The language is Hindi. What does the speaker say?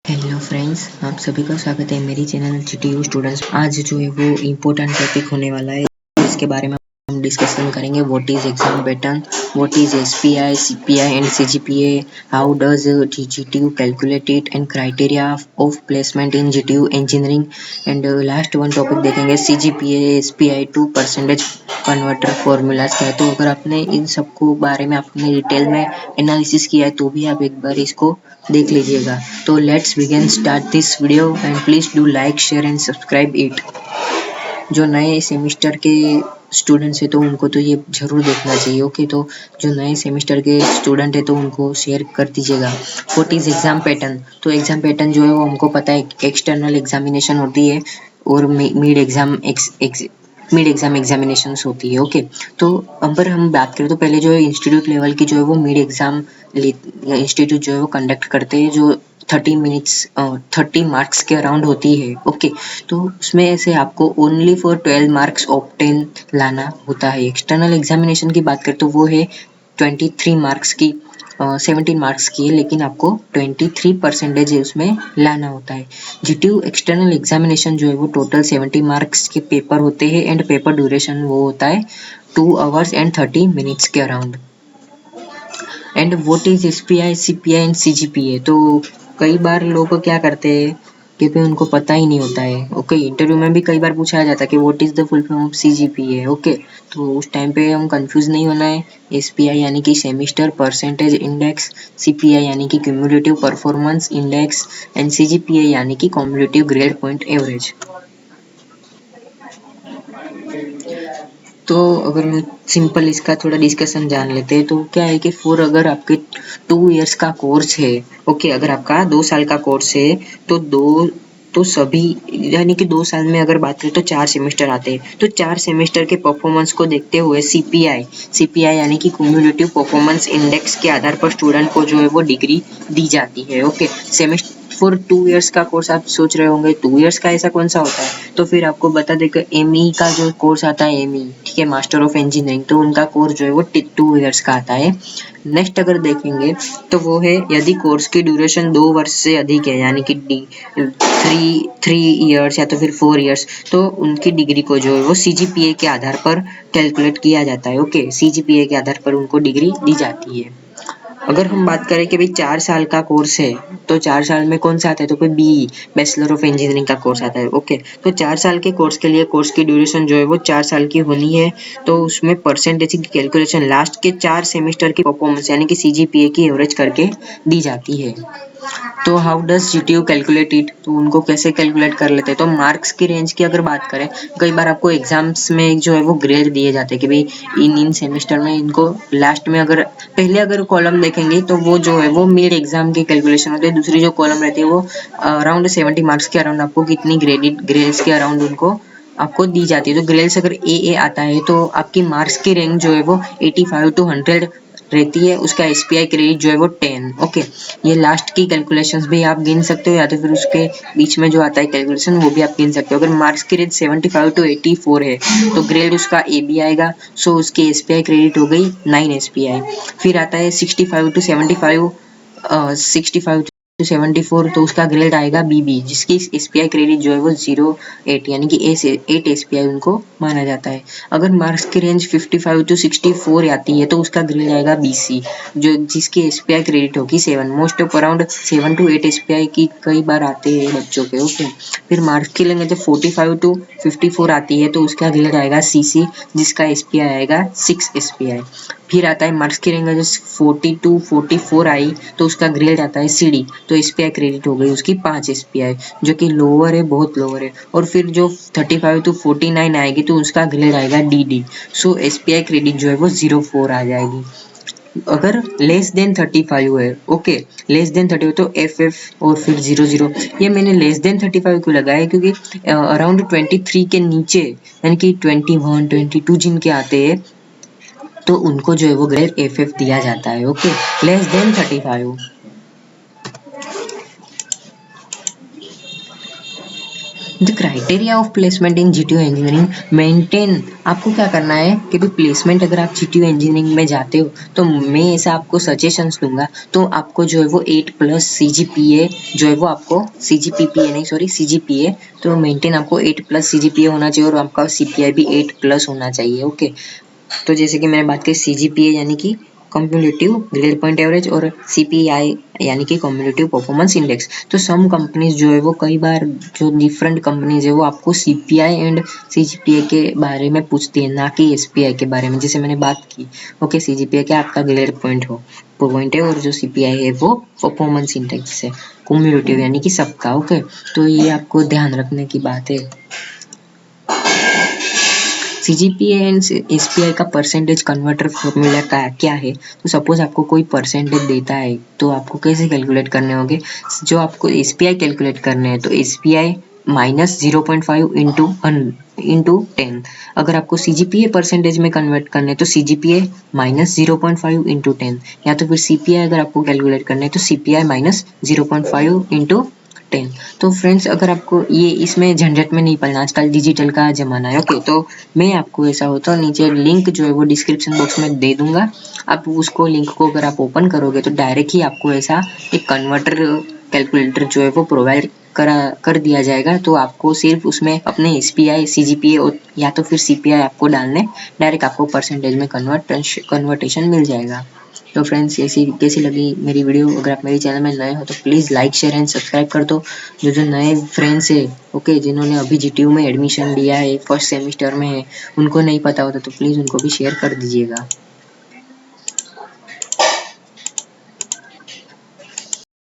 हेलो फ्रेंड्स, आप सभी का स्वागत है मेरी चैनल जीटीयू स्टूडेंट्स। आज जो है वो इम्पोर्टेंट टॉपिक होने वाला है, इसके बारे में हम डिस्कशन करेंगे। What is exam pattern, what is SPI, CPI and CGPA, how does GTU calculate it and criteria of placement in GTU engineering. And last one topic देखेंगे CGPA SPI to percentage converter formulas क्या है। तो अगर आपने इन सबको बारे में आपने डिटेल में एनालिसिस किया है तो भी आप एक बार इसको देख लीजिएगा। तो let's begin start this video and please do like share and subscribe it. जो नए सेमेस्टर के स्टूडेंट्स है तो उनको तो ये जरूर देखना चाहिए। ओके, तो जो नए सेमेस्टर के स्टूडेंट है तो उनको शेयर कर दीजिएगा। व्हाट इज एग्जाम पैटर्न, तो एग्जाम पैटर्न जो है वो हमको पता है, एक्सटर्नल एग्जामिनेशन होती है और मिड एग्जाम एग्जामिनेशंस होती है। ओके, तो अगर हम बात करें तो पहले जो है इंस्टीट्यूट लेवल की जो है वो मिड एग्जाम इंस्टीट्यूट जो है वो कंडक्ट करते हैं, जो 30 मार्क्स के अराउंड होती है। ओके, तो उसमें से आपको ओनली फॉर 12 मार्क्स ऑब्टेन लाना होता है। एक्सटर्नल एग्जामिनेशन की बात करें तो वो है 23 मार्क्स की, 17 मार्क्स की है, लेकिन आपको 23% उसमें लाना होता है। जीटीयू एक्सटर्नल एग्जामिनेशन जो है वो टोटल 70 मार्क्स के पेपर होते हैं एंड पेपर ड्यूरेशन वो होता है 2 आवर्स एंड 30 मिनट्स के around. And what is SPI, CPI and CGPA, तो कई बार लोग क्या करते हैं कि भाई उनको पता ही नहीं होता है। ओके, इंटरव्यू में भी कई बार पूछा जाता है कि what is the full form of CGPA. Okay, तो उस टाइम पे हम कंफ्यूज नहीं होना है। एसपीआई यानी कि सेमिस्टर परसेंटेज इंडेक्स, सीपीआई यानी कि cumulative performance index and CGPA यानी कि कॉम्युलेटिव ग्रेड पॉइंट एवरेज। तो अगर हम सिंपल इसका थोड़ा डिस्कशन जान लेते हैं तो क्या है कि अगर आपके 2 इयर्स का कोर्स है, ओके, अगर आपका 2 साल का कोर्स है तो सभी यानी कि 2 साल में अगर बात करें तो 4 सेमेस्टर आते हैं, तो 4 सेमेस्टर के परफॉर्मेंस को देखते हुए सीपीआई यानी कि क्यूमुलेटिव परफॉर्मेंस इंडेक्स के आधार पर स्टूडेंट को जो है वो डिग्री दी जाती है। ओके, सेमेस्टर फॉर 2 इयर्स का कोर्स आप सोच रहे होंगे 2 इयर्स का ऐसा कौन सा होता है, तो फिर आपको बता दें कि एमई का जो कोर्स आता है, एमई ठीक है, मास्टर ऑफ इंजीनियरिंग, तो उनका कोर्स जो है वो 2 इयर्स का आता है। नेक्स्ट अगर देखेंगे तो वो है यदि कोर्स की ड्यूरेशन 2 वर्ष से अधिक है, यानी कि 3 इयर्स या तो फिर 4 इयर्स, तो उनकी डिग्री को जो है वो सीजीपीए के आधार पर कैलकुलेट किया जाता है। ओके, सीजीपीए के आधार पर उनको डिग्री दी जाती है। अगर हम बात करें कि भाई 4 साल का कोर्स है तो 4 साल में कौन सा आता है, तो कोई बीई बैचलर ऑफ इंजीनियरिंग का कोर्स आता है। ओके, तो 4 साल के कोर्स के लिए कोर्स की ड्यूरेशन जो है वो 4 साल की होनी है। तो उसमें परसेंटेज की कैलकुलेशन लास्ट के 4 सेमेस्टर की परफॉर्मेंस यानी कि सीजीपीए की एवरेज करके दी जाती है। तो how does GTU calculate it, तो उनको कैसे कैलकुलेट कर लेते हैं, तो मार्क्स की रेंज की अगर बात करें, कई बार आपको एग्जाम्स में जो है वो ग्रेड दिए जाते हैं कि भाई इन सेमेस्टर में इनको लास्ट में अगर पहले अगर कॉलम देखेंगे तो वो जो है वो मिड एग्जाम की कैलकुलेशन होती है, दूसरी जो कॉलम रहती है वो अराउंड 70 मार्क्स के अराउंड आपको कितनी ग्रेड्स के अराउंड उनको आपको दी जाती है। तो ग्रेड्स अगर ए आता है तो आपकी मार्क्स की रेंज जो है वो 85 to 100 रहती है। उसका एसपीआई क्रेडिट जो है वो 10। ओके, ये लास्ट की कैलकुलेशंस भी आप गिन सकते हो या तो फिर उसके बीच में जो आता है कैलकुलेशन वो भी आप गिन सकते हो। अगर मार्क्स की रेंज 75 to 84 है तो ग्रेड उसका ए बी आएगा, सो उसकी एसपीआई क्रेडिट हो गई 9 एसपीआई। फिर आता है 65 to 75, 65 to 74, तो उसका ग्रेड आएगा बीबी, जिसकी एसपीआई क्रेडिट जो है वो 08 यानी कि 8 एसपीआई उनको माना जाता है। अगर मार्क्स की रेंज 55 to 64 आती है तो उसका ग्रेड आएगा बीसी, जो जिसकी एसपीआई क्रेडिट होगी 7, most of around 7 to 8 SPI की कई बार आते हैं बच्चों के। ओके, फिर मार्क्स की लेंगे जब 45 to 54 आती है तो उसका ग्रेड आएगा सीसी, जिसका एसपीआई आएगा 6 एसपीआई। फिर आता है मार्क्स की रेंज 40 to 44 आई तो उसका ग्रेड आता है सीडी, तो एसपीआई क्रेडिट हो गई उसकी 5 एसपीआई, जो कि लोअर है, बहुत लोअर है। और फिर जो 35 to 49 आएगी तो उसका ग्रेड आएगा डीडी, सो एसपीआई क्रेडिट जो है वो 04 आ जाएगी। अगर लेस देन 35 है, ओके, लेस देन 35 तो एफ और फिर 00। ये मैंने लेस देन 35 क्यों लगाया, क्योंकि अराउंड 23 के नीचे यानी कि 21 22 जिनके आते हैं तो उनको जो है वो ग्रेड एफ दिया जाता है। Okay, less than 35। The criteria of placement in GTU engineering maintain. आपको क्या करना है कि भी प्लेसमेंट अगर आप जीटीयू इंजीनियरिंग में जाते हो तो मैं ऐसा आपको सजेशंस दूंगा, तो आपको जो है वो 8+ CGPA जो है वो आपको CGPPA नहीं सॉरी CGPA, तो मेंटेन आपको 8+ CGPA होना चाहिए और आपका CPI भी 8+ होना चाहिए। ओके, तो जैसे कि मैंने बात की CGPA यानी कि कम्युलेटिव ग्रेड पॉइंट एवरेज और CPI यानी कि कम्युलेटिव परफॉर्मेंस इंडेक्स। तो सम कंपनीज जो है वो कई बार जो डिफरेंट कंपनीज है वो आपको CPI एंड CGPA के बारे में पूछती है, ना कि SPI के बारे में। जैसे मैंने बात की, ओके, CGPA क्या आपका ग्रेड पॉइंट है और जो CPI है वो परफॉर्मेंस इंडेक्स है, कम्युलेटिव यानी कि सबका। ओके, तो ये आपको ध्यान रखने की बात है। CGPA एंड SPI का परसेंटेज कन्वर्टर फॉर्मूला का क्या है? तो सपोज आपको कोई परसेंटेज देता है तो आपको कैसे कैलकुलेट करने होंगे? जो आपको SPI कैलकुलेट करने हैं तो SPI -0.5 इंटू 10। अगर आपको CGPA परसेंटेज में कन्वर्ट करने हैं तो CGPA -0.5 इंटू 10, या तो फिर CPI अगर आपको कैलकुलेट करना है तो CPI -0.5 इंटू 10। तो फ्रेंड्स, अगर आपको ये इसमें झंझट में नहीं पड़ना, आजकल डिजिटल का ज़माना है। ओके, तो मैं आपको ऐसा होता नीचे लिंक जो है वो डिस्क्रिप्शन बॉक्स में दे दूंगा। आप उसको लिंक को अगर आप ओपन करोगे तो डायरेक्ट ही आपको ऐसा एक कन्वर्टर कैलकुलेटर जो है वो प्रोवाइड कर दिया जाएगा। तो आपको सिर्फ उसमें अपने SPI CGPA या तो फिर CPI आपको डालने, डायरेक्ट आपको परसेंटेज में कन्वर्टेशन मिल जाएगा। तो फ्रेंड्स, कैसी लगी मेरी वीडियो? अगर आप मेरे चैनल में नए हो तो please like share and subscribe कर दो। जो नए फ्रेंड्स है, ओके, जिन्होंने अभी GTU में एडमिशन लिया है, फर्स्ट सेमेस्टर में है, उनको नहीं पता होता तो प्लीज़ उनको भी शेयर कर दीजिएगा।